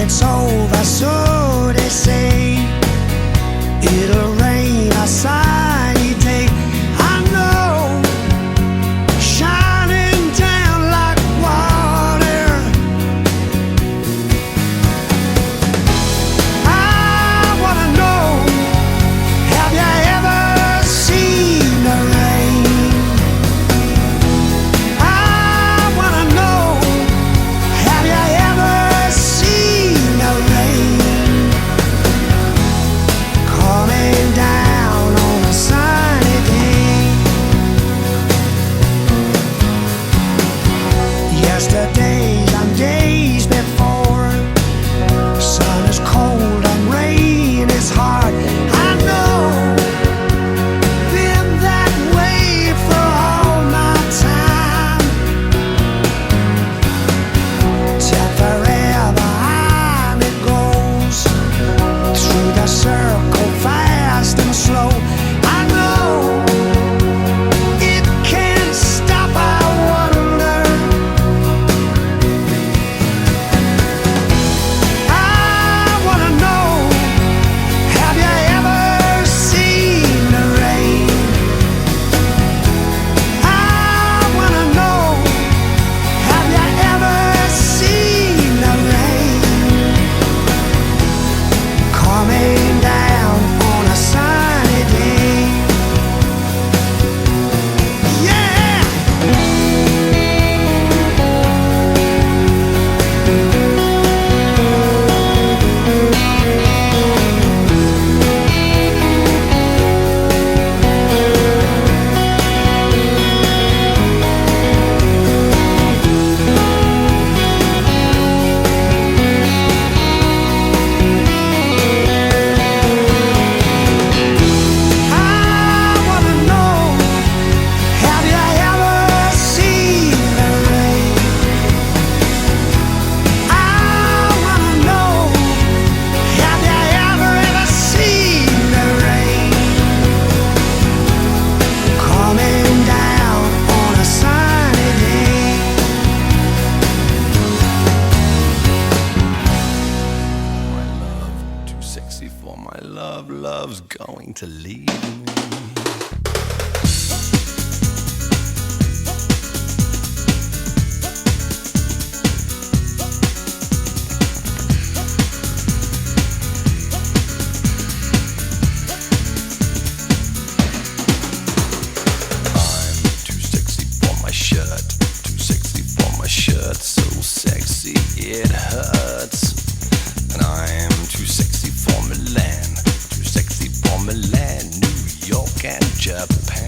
it's over, so they say. It'll rain a sunny day. I know, shining down like water. I wanna know, have you ever seen the rain? I wanna know, have you ever seen the rain coming down on a sunny day? Yesterdays and days before, sun is cold and rain is hard. I know, been that way for all my time. Till forever on it goes, through the circle fast and slow. I know, it can't stop, I wonder. I wanna know, have you ever seen the rain? I wanna know, have you ever seen the rain coming down on a sunny day? Yeah! I wanna know, have you ever seen the rain? I wanna know, have you ever seen the rain coming down on a sunny day? My love, too sexy for my love. Love's going to leave me. I'm too sexy for my shirt, too sexy for my shirt, so sexy it hurts. And I'm too sexy for Milan, too sexy for Milan, New York and Japan.